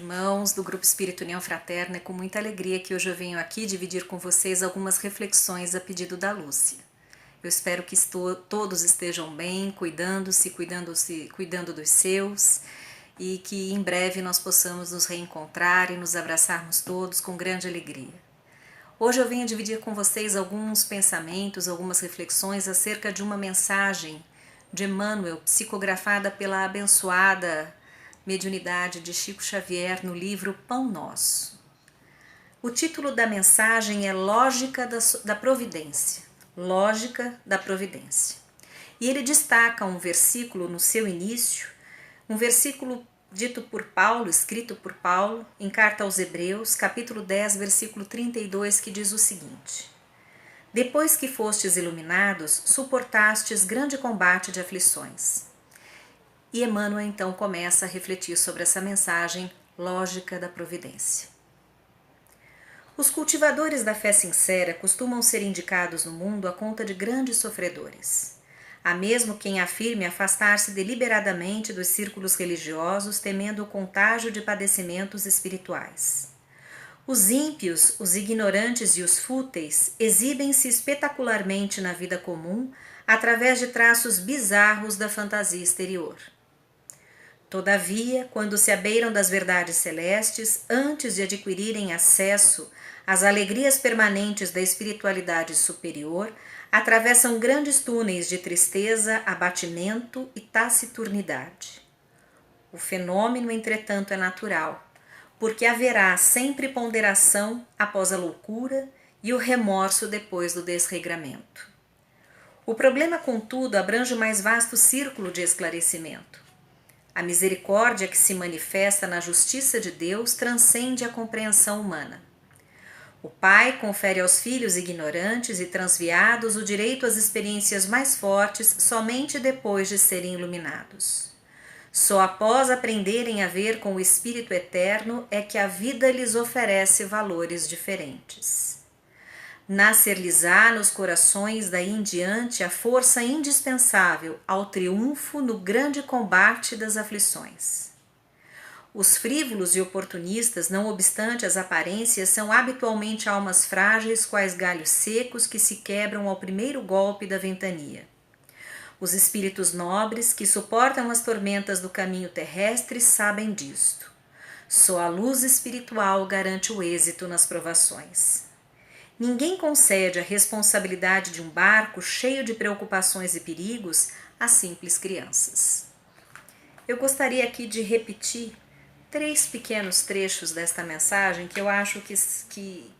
Irmãos do Grupo Espírito União Fraterna, é com muita alegria que hoje eu venho aqui dividir com vocês algumas reflexões a pedido da Lúcia. Eu espero que todos estejam bem, cuidando dos seus, e que em breve nós possamos nos reencontrar e nos abraçarmos todos com grande alegria. Hoje eu venho dividir com vocês alguns pensamentos, algumas reflexões acerca de uma mensagem de Emmanuel, psicografada pela abençoada mediunidade de Chico Xavier no livro Pão Nosso. O título da mensagem é Lógica da Providência. Lógica da Providência. E ele destaca um versículo no seu início, um versículo dito por Paulo, escrito por Paulo, em carta aos Hebreus, capítulo 10, versículo 32, que diz o seguinte: Depois que fostes iluminados, suportastes grande combate de aflições. E Emmanuel então começa a refletir sobre essa mensagem, Lógica da Providência. Os cultivadores da fé sincera costumam ser indicados no mundo à conta de grandes sofredores. Há mesmo quem afirme afastar-se deliberadamente dos círculos religiosos, temendo o contágio de padecimentos espirituais. Os ímpios, os ignorantes e os fúteis exibem-se espetacularmente na vida comum através de traços bizarros da fantasia exterior. Todavia, quando se abeiram das verdades celestes, antes de adquirirem acesso às alegrias permanentes da espiritualidade superior, atravessam grandes túneis de tristeza, abatimento e taciturnidade. O fenômeno, entretanto, é natural, porque haverá sempre ponderação após a loucura e o remorso depois do desregramento. O problema, contudo, abrange o mais vasto círculo de esclarecimento. A misericórdia que se manifesta na justiça de Deus transcende a compreensão humana. O Pai confere aos filhos ignorantes e transviados o direito às experiências mais fortes somente depois de serem iluminados. Só após aprenderem a ver com o Espírito Eterno é que a vida lhes oferece valores diferentes. Nascer-lhes-á nos corações daí em diante a força indispensável ao triunfo no grande combate das aflições. Os frívolos e oportunistas, não obstante as aparências, são habitualmente almas frágeis, quais galhos secos que se quebram ao primeiro golpe da ventania. Os espíritos nobres, que suportam as tormentas do caminho terrestre, sabem disto. Só a luz espiritual garante o êxito nas provações. Ninguém concede a responsabilidade de um barco cheio de preocupações e perigos a simples crianças. Eu gostaria aqui de repetir 3 pequenos trechos desta mensagem que eu acho que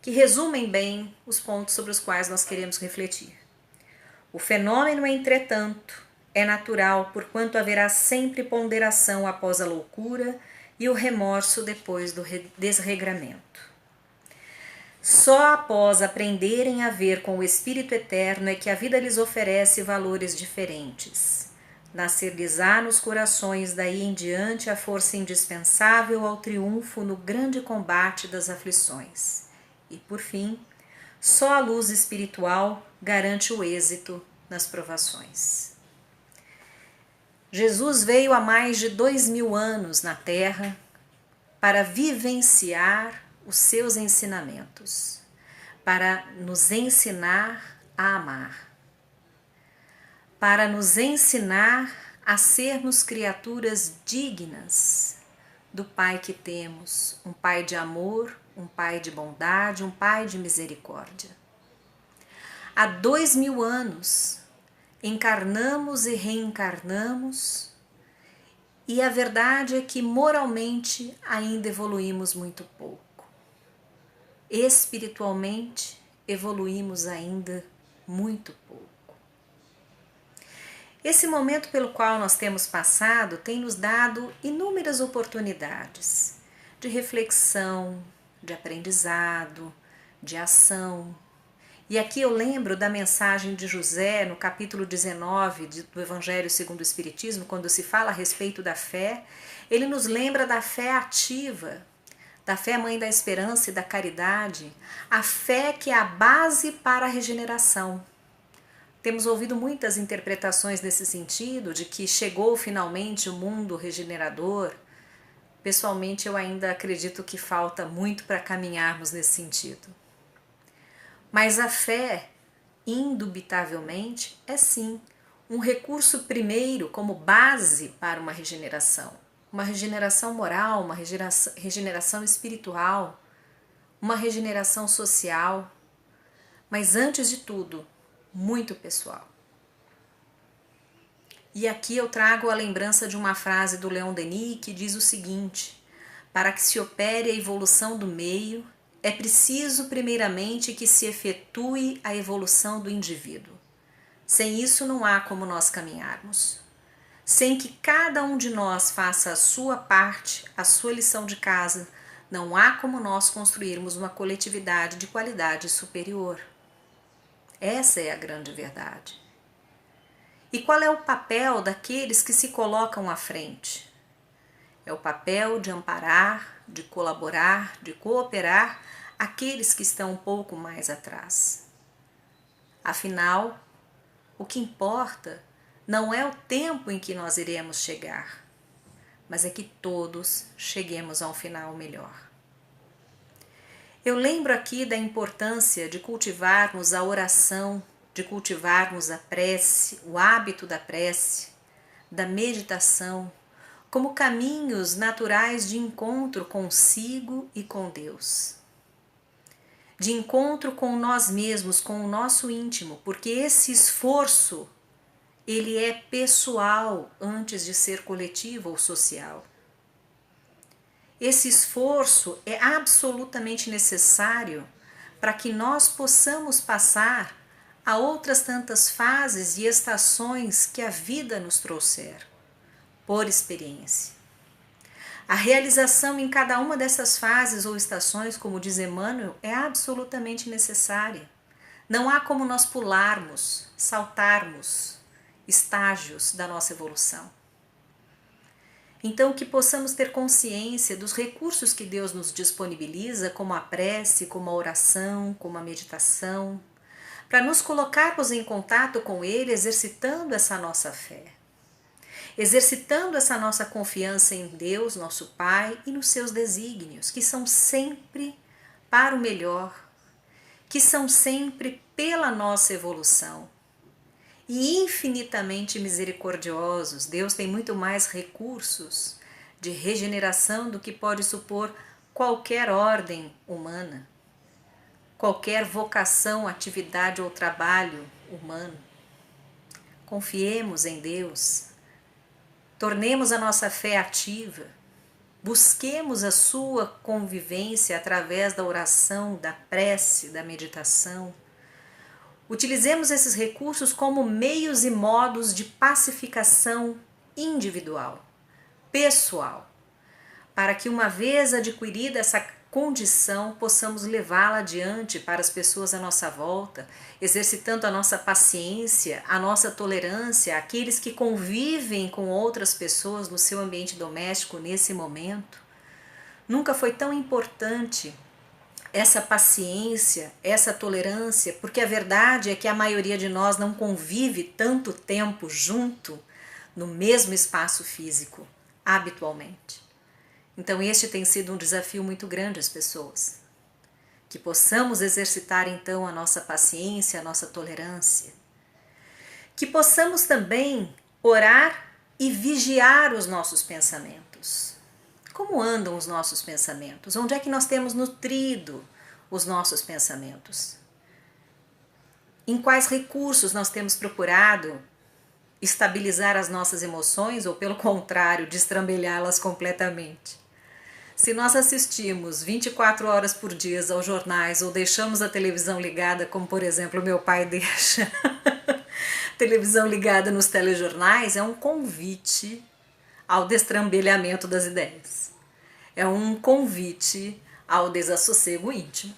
resumem bem os pontos sobre os quais nós queremos refletir. O fenômeno, entretanto, é natural, porquanto haverá sempre ponderação após a loucura e o remorso depois do desregramento. Só após aprenderem a ver com o Espírito Eterno é que a vida lhes oferece valores diferentes. Nascer-lhes-á nos corações daí em diante a força indispensável ao triunfo no grande combate das aflições. E, por fim, só a luz espiritual garante o êxito nas provações. Jesus veio há mais de 2000 anos na Terra para vivenciar os seus ensinamentos, para nos ensinar a amar, para nos ensinar a sermos criaturas dignas do Pai que temos, um Pai de amor, um Pai de bondade, um Pai de misericórdia. Há 2000 anos encarnamos e reencarnamos, e a verdade é que moralmente ainda evoluímos muito pouco. Espiritualmente, evoluímos ainda muito pouco. Esse momento pelo qual nós temos passado tem nos dado inúmeras oportunidades de reflexão, de aprendizado, de ação. E aqui eu lembro da mensagem de José, no capítulo 19 do Evangelho segundo o Espiritismo, quando se fala a respeito da fé, ele nos lembra da fé ativa, da fé mãe da esperança e da caridade, a fé que é a base para a regeneração. Temos ouvido muitas interpretações nesse sentido, de que chegou finalmente o mundo regenerador, Pessoalmente, eu ainda acredito que falta muito para caminharmos nesse sentido. Mas a fé, indubitavelmente, é sim um recurso primeiro como base para uma regeneração moral, uma regeneração espiritual, uma regeneração social, mas antes de tudo, muito pessoal. E aqui eu trago a lembrança de uma frase do Leon Denis que diz o seguinte: para que se opere a evolução do meio, é preciso primeiramente que se efetue a evolução do indivíduo. Sem isso não há como nós caminharmos. Sem que cada um de nós faça a sua parte, a sua lição de casa, não há como nós construirmos uma coletividade de qualidade superior. Essa é a grande verdade. E qual é o papel daqueles que se colocam à frente? É o papel de amparar, de colaborar, de cooperar aqueles que estão um pouco mais atrás. Afinal, o que importa não é o tempo em que nós iremos chegar, mas é que todos cheguemos a um final melhor. Eu lembro aqui da importância de cultivarmos a oração, de cultivarmos a prece, o hábito da prece, da meditação, como caminhos naturais de encontro consigo e com Deus. De encontro com nós mesmos, com o nosso íntimo, porque esse esforço, ele é pessoal antes de ser coletivo ou social. Esse esforço é absolutamente necessário para que nós possamos passar a outras tantas fases e estações que a vida nos trouxer, por experiência. A realização em cada uma dessas fases ou estações, como diz Emmanuel, é absolutamente necessária. Não há como nós pularmos, saltarmos estágios da nossa evolução. Então, que possamos ter consciência dos recursos que Deus nos disponibiliza, como a prece, como a oração, como a meditação, para nos colocarmos em contato com Ele, exercitando essa nossa fé, exercitando essa nossa confiança em Deus, nosso Pai, e nos seus desígnios, que são sempre para o melhor, que são sempre pela nossa evolução. E infinitamente misericordiosos, Deus tem muito mais recursos de regeneração do que pode supor qualquer ordem humana, qualquer vocação, atividade ou trabalho humano. Confiemos em Deus, tornemos a nossa fé ativa, busquemos a sua convivência através da oração, da prece, da meditação. Utilizemos esses recursos como meios e modos de pacificação individual, pessoal, para que uma vez adquirida essa condição, possamos levá-la adiante para as pessoas à nossa volta, exercitando a nossa paciência, a nossa tolerância, aqueles que convivem com outras pessoas no seu ambiente doméstico nesse momento. Nunca foi tão importante essa paciência, essa tolerância, porque a verdade é que a maioria de nós não convive tanto tempo junto no mesmo espaço físico, habitualmente. Então este tem sido um desafio muito grande às pessoas. Que possamos exercitar então a nossa paciência, a nossa tolerância. Que possamos também orar e vigiar os nossos pensamentos. Como andam os nossos pensamentos? Onde é que nós temos nutrido os nossos pensamentos? Em quais recursos nós temos procurado estabilizar as nossas emoções ou, pelo contrário, destrambelhá-las completamente? Se nós assistimos 24 horas por dia aos jornais ou deixamos a televisão ligada, como por exemplo meu pai deixa televisão ligada nos telejornais, é um convite ao destrambelhamento das ideias. É um convite ao desassossego íntimo.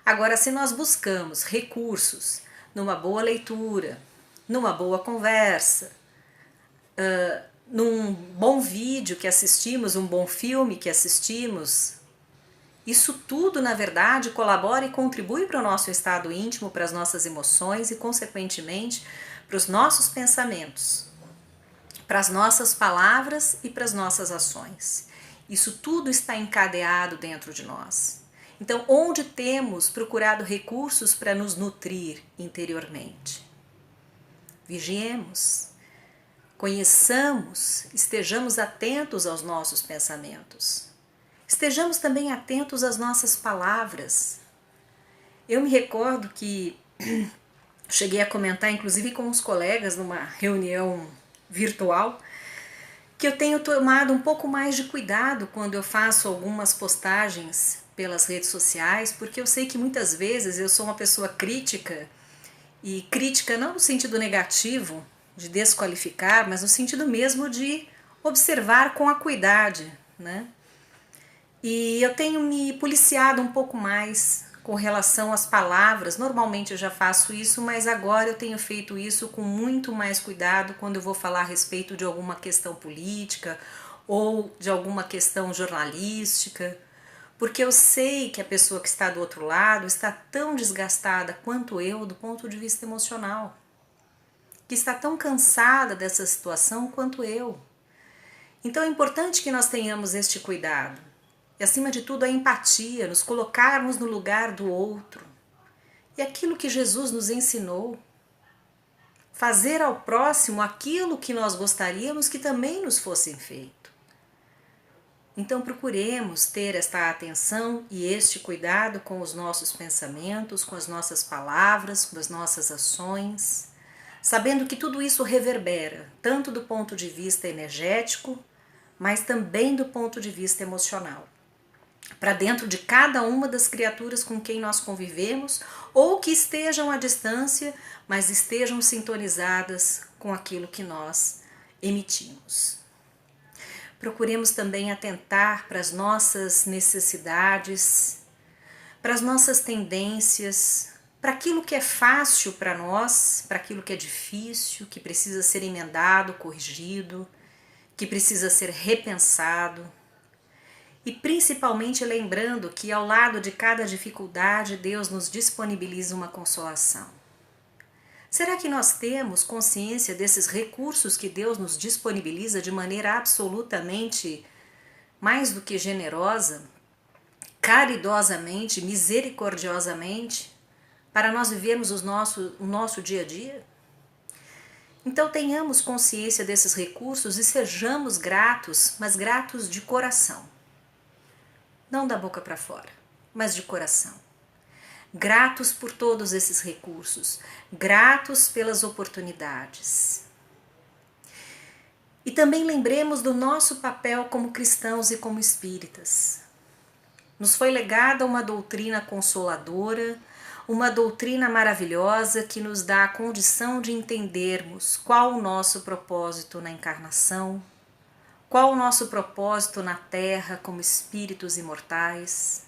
Agora, se nós buscamos recursos numa boa leitura, numa boa conversa, num bom vídeo que assistimos, um bom filme que assistimos, isso tudo, na verdade, colabora e contribui para o nosso estado íntimo, para as nossas emoções e, consequentemente, para os nossos pensamentos, para as nossas palavras e para as nossas ações. Isso tudo está encadeado dentro de nós. Então, onde temos procurado recursos para nos nutrir interiormente? Vigiemos, conheçamos, estejamos atentos aos nossos pensamentos. Estejamos também atentos às nossas palavras. Eu me recordo que cheguei a comentar, inclusive com os colegas, numa reunião virtual, que eu tenho tomado um pouco mais de cuidado quando eu faço algumas postagens pelas redes sociais, porque eu sei que muitas vezes eu sou uma pessoa crítica, e crítica não no sentido negativo, de desqualificar, mas no sentido mesmo de observar com acuidade, né? E eu tenho me policiado um pouco mais com relação às palavras. Normalmente eu já faço isso, mas agora eu tenho feito isso com muito mais cuidado quando eu vou falar a respeito de alguma questão política ou de alguma questão jornalística, porque eu sei que a pessoa que está do outro lado está tão desgastada quanto eu do ponto de vista emocional, que está tão cansada dessa situação quanto eu. Então é importante que nós tenhamos este cuidado. E acima de tudo a empatia, nos colocarmos no lugar do outro. E aquilo que Jesus nos ensinou, fazer ao próximo aquilo que nós gostaríamos que também nos fosse feito. Então procuremos ter esta atenção e este cuidado com os nossos pensamentos, com as nossas palavras, com as nossas ações, sabendo que tudo isso reverbera, tanto do ponto de vista energético, mas também do ponto de vista emocional, para dentro de cada uma das criaturas com quem nós convivemos ou que estejam à distância, mas estejam sintonizadas com aquilo que nós emitimos. Procuremos também atentar para as nossas necessidades, para as nossas tendências, para aquilo que é fácil para nós, para aquilo que é difícil, que precisa ser emendado, corrigido, que precisa ser repensado. E principalmente lembrando que ao lado de cada dificuldade, Deus nos disponibiliza uma consolação. Será que nós temos consciência desses recursos que Deus nos disponibiliza de maneira absolutamente mais do que generosa, caridosamente, misericordiosamente, para nós vivermos o nosso dia a dia? Então tenhamos consciência desses recursos e sejamos gratos, mas gratos de coração. Não da boca para fora, mas de coração. Gratos por todos esses recursos, gratos pelas oportunidades. E também lembremos do nosso papel como cristãos e como espíritas. Nos foi legada uma doutrina consoladora, uma doutrina maravilhosa que nos dá a condição de entendermos qual o nosso propósito na encarnação, qual o nosso propósito na Terra como espíritos imortais,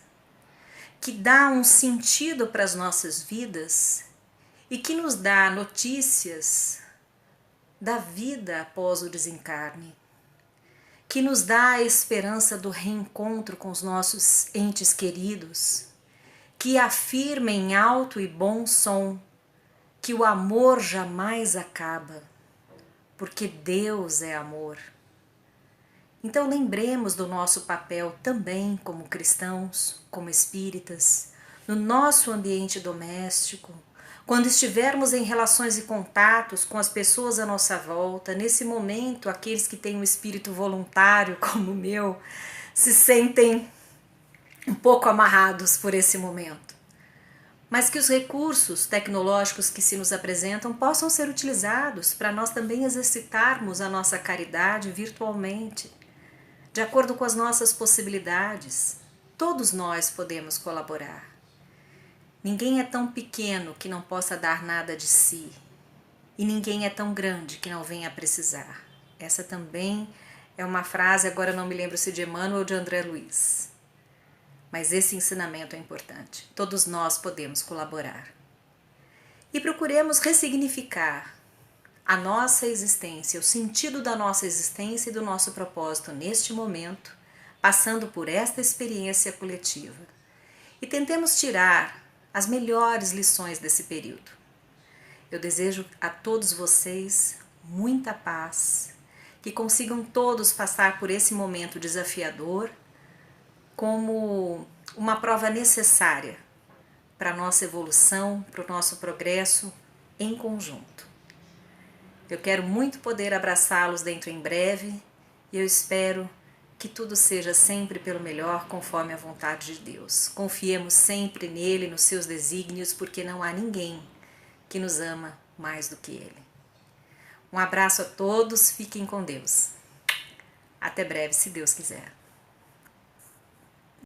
que dá um sentido para as nossas vidas e que nos dá notícias da vida após o desencarne, que nos dá a esperança do reencontro com os nossos entes queridos, que afirma em alto e bom som que o amor jamais acaba, porque Deus é amor. Então lembremos do nosso papel também como cristãos, como espíritas, no nosso ambiente doméstico, quando estivermos em relações e contatos com as pessoas à nossa volta. Nesse momento, aqueles que têm um espírito voluntário como o meu, se sentem um pouco amarrados por esse momento. Mas que os recursos tecnológicos que se nos apresentam possam ser utilizados para nós também exercitarmos a nossa caridade virtualmente, de acordo com as nossas possibilidades. Todos nós podemos colaborar. Ninguém é tão pequeno que não possa dar nada de si, e ninguém é tão grande que não venha a precisar. Essa também é uma frase, agora não me lembro se de Emmanuel ou de André Luiz. Mas esse ensinamento é importante. Todos nós podemos colaborar. E procuremos ressignificar a nossa existência, o sentido da nossa existência e do nosso propósito neste momento, passando por esta experiência coletiva. E tentemos tirar as melhores lições desse período. Eu desejo a todos vocês muita paz, que consigam todos passar por esse momento desafiador como uma prova necessária para a nossa evolução, para o nosso progresso em conjunto. Eu quero muito poder abraçá-los dentro em breve e eu espero que tudo seja sempre pelo melhor, conforme a vontade de Deus. Confiemos sempre nele, nos seus desígnios, porque não há ninguém que nos ama mais do que ele. Um abraço a todos, fiquem com Deus. Até breve, se Deus quiser.